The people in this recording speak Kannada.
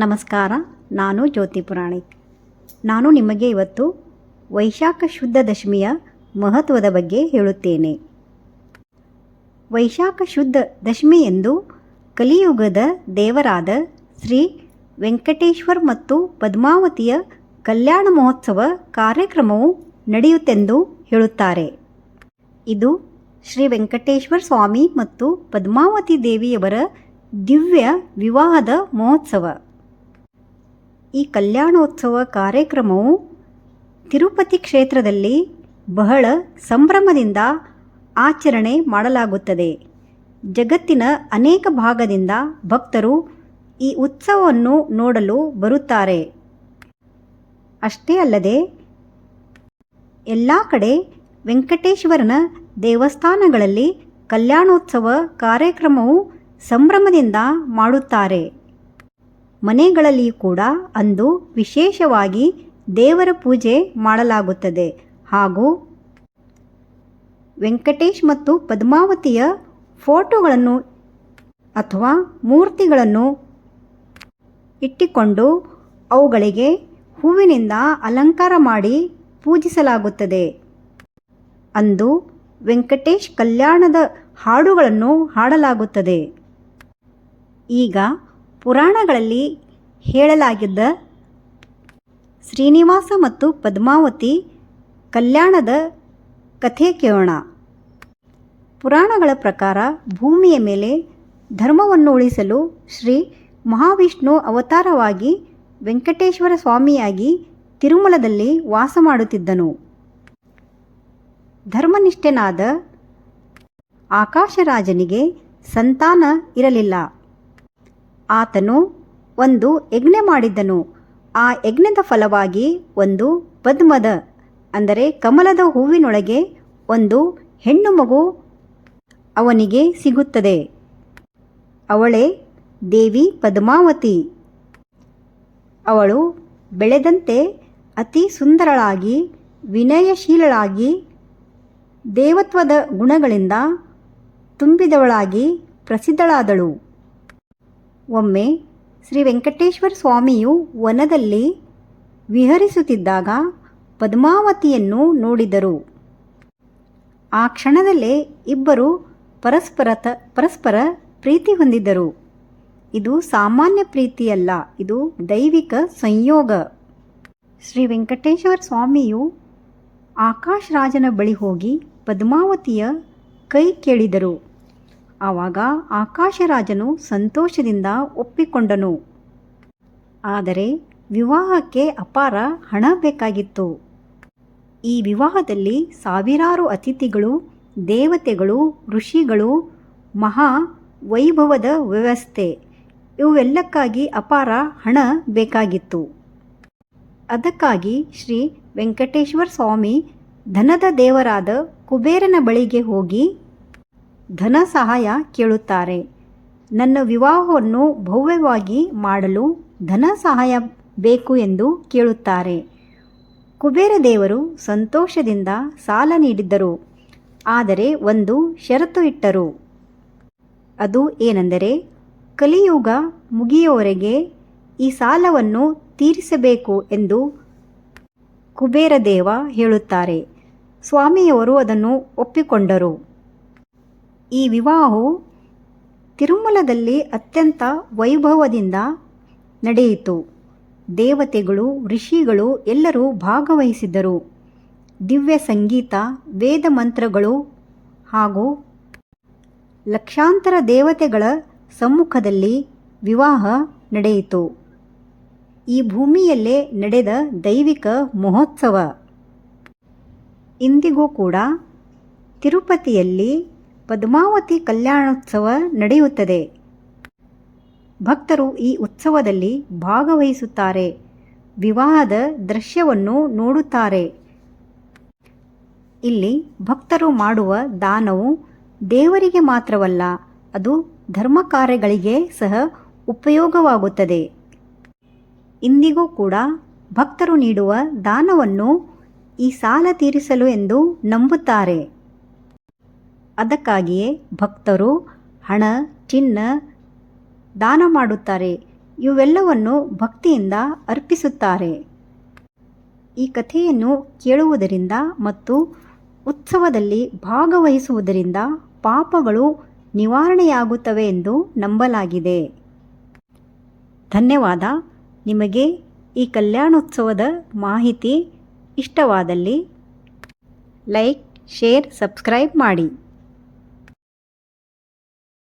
ನಮಸ್ಕಾರ. ನಾನು ಜ್ಯೋತಿ ಪುರಾಣಿಕ್. ನಾನು ನಿಮಗೆ ಇವತ್ತು ವೈಶಾಖ ಶುದ್ಧ ದಶಮಿಯ ಮಹತ್ವದ ಬಗ್ಗೆ ಹೇಳುತ್ತೇನೆ. ವೈಶಾಖ ಶುದ್ಧ ದಶಮಿ ಎಂದು ಕಲಿಯುಗದ ದೇವರಾದ ಶ್ರೀ ವೆಂಕಟೇಶ್ವರ ಮತ್ತು ಪದ್ಮಾವತಿಯ ಕಲ್ಯಾಣ ಮಹೋತ್ಸವ ಕಾರ್ಯಕ್ರಮವು ನಡೆಯುತ್ತೆಂದು ಹೇಳುತ್ತಾರೆ. ಇದು ಶ್ರೀ ವೆಂಕಟೇಶ್ವರ ಸ್ವಾಮಿ ಮತ್ತು ಪದ್ಮಾವತಿ ದೇವಿಯವರ ದಿವ್ಯ ವಿವಾಹದ ಮಹೋತ್ಸವ. ಈ ಕಲ್ಯಾಣೋತ್ಸವ ಕಾರ್ಯಕ್ರಮವು ತಿರುಪತಿ ಕ್ಷೇತ್ರದಲ್ಲಿ ಬಹಳ ಸಂಭ್ರಮದಿಂದ ಆಚರಣೆ ಮಾಡಲಾಗುತ್ತದೆ. ಜಗತ್ತಿನ ಅನೇಕ ಭಾಗದಿಂದ ಭಕ್ತರು ಈ ಉತ್ಸವವನ್ನು ನೋಡಲು ಬರುತ್ತಾರೆ. ಅಷ್ಟೇ ಅಲ್ಲದೆ ಎಲ್ಲ ಕಡೆ ವೆಂಕಟೇಶ್ವರನ ದೇವಸ್ಥಾನಗಳಲ್ಲಿ ಕಲ್ಯಾಣೋತ್ಸವ ಕಾರ್ಯಕ್ರಮವು ಸಂಭ್ರಮದಿಂದ ಮಾಡುತ್ತಾರೆ. ಮನೆಗಳಲ್ಲಿ ಕೂಡ ಅಂದು ವಿಶೇಷವಾಗಿ ದೇವರ ಪೂಜೆ ಮಾಡಲಾಗುತ್ತದೆ ಹಾಗೂ ವೆಂಕಟೇಶ್ ಮತ್ತು ಪದ್ಮಾವತಿಯ ಫೋಟೋಗಳನ್ನು ಅಥವಾ ಮೂರ್ತಿಗಳನ್ನು ಇಟ್ಟುಕೊಂಡು ಅವುಗಳಿಗೆ ಹೂವಿನಿಂದ ಅಲಂಕಾರ ಮಾಡಿ ಪೂಜಿಸಲಾಗುತ್ತದೆ. ಅಂದು ವೆಂಕಟೇಶ್ ಕಲ್ಯಾಣದ ಹಾಡುಗಳನ್ನು ಹಾಡಲಾಗುತ್ತದೆ. ಈಗ ಪುರಾಣಗಳಲ್ಲಿ ಹೇಳಲಾಗಿದ್ದ ಶ್ರೀನಿವಾಸ ಮತ್ತು ಪದ್ಮಾವತಿ ಕಲ್ಯಾಣದ ಕಥೆ ಕೇಳೋಣ. ಪುರಾಣಗಳ ಪ್ರಕಾರ ಭೂಮಿಯ ಮೇಲೆ ಧರ್ಮವನ್ನು ಉಳಿಸಲು ಶ್ರೀ ಮಹಾವಿಷ್ಣು ಅವತಾರವಾಗಿ ವೆಂಕಟೇಶ್ವರ ಸ್ವಾಮಿಯಾಗಿ ತಿರುಮಲದಲ್ಲಿ ವಾಸ ಮಾಡುತ್ತಿದ್ದನು. ಧರ್ಮನಿಷ್ಠನಾದ ಆಕಾಶರಾಜನಿಗೆ ಸಂತಾನ ಇರಲಿಲ್ಲ. ಆತನು ಒಂದು ಯಜ್ಞ ಮಾಡಿದ್ದನು. ಆ ಯಜ್ಞದ ಫಲವಾಗಿ ಒಂದು ಪದ್ಮದ ಅಂದರೆ ಕಮಲದ ಹೂವಿನೊಳಗೆ ಒಂದು ಹೆಣ್ಣು ಮಗು ಅವನಿಗೆ ಸಿಗುತ್ತದೆ. ಅವಳೇ ದೇವಿ ಪದ್ಮಾವತಿ. ಅವಳು ಬೆಳೆದಂತೆ ಅತಿ ಸುಂದರಳಾಗಿ ವಿನಯಶೀಲಳಾಗಿ ದೇವತ್ವದ ಗುಣಗಳಿಂದ ತುಂಬಿದವಳಾಗಿ ಪ್ರಸಿದ್ಧಳಾದಳು. ಒಮ್ಮೆ ಶ್ರೀ ವೆಂಕಟೇಶ್ವರ ಸ್ವಾಮಿಯು ವನದಲ್ಲಿ ವಿಹರಿಸುತ್ತಿದ್ದಾಗ ಪದ್ಮಾವತಿಯನ್ನು ನೋಡಿದರು. ಆ ಕ್ಷಣದಲ್ಲೇ ಇಬ್ಬರು ಪರಸ್ಪರ ಪ್ರೀತಿ ಹೊಂದಿದ್ದರು. ಇದು ಸಾಮಾನ್ಯ ಪ್ರೀತಿಯಲ್ಲ, ಇದು ದೈವಿಕ ಸಂಯೋಗ. ಶ್ರೀ ವೆಂಕಟೇಶ್ವರ ಸ್ವಾಮಿಯು ಆಕಾಶ ರಾಜನ ಬಳಿ ಹೋಗಿ ಪದ್ಮಾವತಿಯ ಕೈ ಕೇಳಿದರು. ಆವಾಗ ಆಕಾಶರಾಜನು ಸಂತೋಷದಿಂದ ಒಪ್ಪಿಕೊಂಡನು. ಆದರೆ ವಿವಾಹಕ್ಕೆ ಅಪಾರ ಹಣ ಬೇಕಾಗಿತ್ತು. ಈ ವಿವಾಹದಲ್ಲಿ ಸಾವಿರಾರು ಅತಿಥಿಗಳು, ದೇವತೆಗಳು, ಋಷಿಗಳು, ಮಹಾ ವೈಭವದ ವ್ಯವಸ್ಥೆ ಇವೆಲ್ಲಕ್ಕಾಗಿ ಅಪಾರ ಹಣ ಬೇಕಾಗಿತ್ತು. ಅದಕ್ಕಾಗಿ ಶ್ರೀ ವೆಂಕಟೇಶ್ವರ ಸ್ವಾಮಿ ಧನದ ದೇವರಾದ ಕುಬೇರನ ಬಳಿಗೆ ಹೋಗಿ ಧನ ಸಹಾಯ ಕೇಳುತ್ತಾರೆ. ನನ್ನ ವಿವಾಹವನ್ನು ಭವ್ಯವಾಗಿ ಮಾಡಲು ಧನ ಸಹಾಯ ಬೇಕು ಎಂದು ಕೇಳುತ್ತಾರೆ. ಕುಬೇರ ದೇವರು ಸಂತೋಷದಿಂದ ಸಾಲ ನೀಡಿದ್ದರು. ಆದರೆ ಒಂದು ಷರತ್ತು ಇಟ್ಟರು. ಅದು ಏನೆಂದರೆ ಕಲಿಯುಗ ಮುಗಿಯುವವರೆಗೆ ಈ ಸಾಲವನ್ನು ತೀರಿಸಬೇಕು ಎಂದು ಕುಬೇರ ದೇವ ಹೇಳುತ್ತಾರೆ. ಸ್ವಾಮಿಯವರು ಅದನ್ನು ಒಪ್ಪಿಕೊಂಡರು. ಈ ವಿವಾಹವು ತಿರುಮಲದಲ್ಲಿ ಅತ್ಯಂತ ವೈಭವದಿಂದ ನಡೆಯಿತು. ದೇವತೆಗಳು, ಋಷಿಗಳು ಎಲ್ಲರೂ ಭಾಗವಹಿಸಿದ್ದರು. ದಿವ್ಯ ಸಂಗೀತ, ವೇದ ಮಂತ್ರಗಳು ಹಾಗೂ ಲಕ್ಷಾಂತರ ದೇವತೆಗಳ ಸಮ್ಮುಖದಲ್ಲಿ ವಿವಾಹ ನಡೆಯಿತು. ಈ ಭೂಮಿಯಲ್ಲೇ ನಡೆದ ದೈವಿಕ ಮಹೋತ್ಸವ. ಇಂದಿಗೂ ಕೂಡ ತಿರುಪತಿಯಲ್ಲಿ ಪದ್ಮಾವತಿ ಕಲ್ಯಾಣೋತ್ಸವ ನಡೆಯುತ್ತದೆ. ಭಕ್ತರು ಈ ಉತ್ಸವದಲ್ಲಿ ಭಾಗವಹಿಸುತ್ತಾರೆ. ವಿವಾಹದ ದೃಶ್ಯವನ್ನು ನೋಡುತ್ತಾರೆ. ಇಲ್ಲಿ ಭಕ್ತರು ಮಾಡುವ ದಾನವು ದೇವರಿಗೆ ಮಾತ್ರವಲ್ಲ, ಅದು ಧರ್ಮ ಕಾರ್ಯಗಳಿಗೆ ಸಹ ಉಪಯೋಗವಾಗುತ್ತದೆ. ಇಂದಿಗೂ ಕೂಡ ಭಕ್ತರು ನೀಡುವ ದಾನವನ್ನು ಈ ಸಾಲ ತೀರಿಸಲು ಎಂದು ನಂಬುತ್ತಾರೆ. ಅದಕ್ಕಾಗಿಯೇ ಭಕ್ತರು ಹಣ, ಚಿನ್ನ ದಾನ ಮಾಡುತ್ತಾರೆ. ಇವೆಲ್ಲವನ್ನು ಭಕ್ತಿಯಿಂದ ಅರ್ಪಿಸುತ್ತಾರೆ. ಈ ಕಥೆಯನ್ನು ಕೇಳುವುದರಿಂದ ಮತ್ತು ಉತ್ಸವದಲ್ಲಿ ಭಾಗವಹಿಸುವುದರಿಂದ ಪಾಪಗಳು ನಿವಾರಣೆಯಾಗುತ್ತವೆ ಎಂದು ನಂಬಲಾಗಿದೆ. ಧನ್ಯವಾದ. ನಿಮಗೆ ಈ ಕಲ್ಯಾಣೋತ್ಸವದ ಮಾಹಿತಿ ಇಷ್ಟವಾದಲ್ಲಿ ಲೈಕ್, ಶೇರ್, ಸಬ್ಸ್ಕ್ರೈಬ್ ಮಾಡಿ.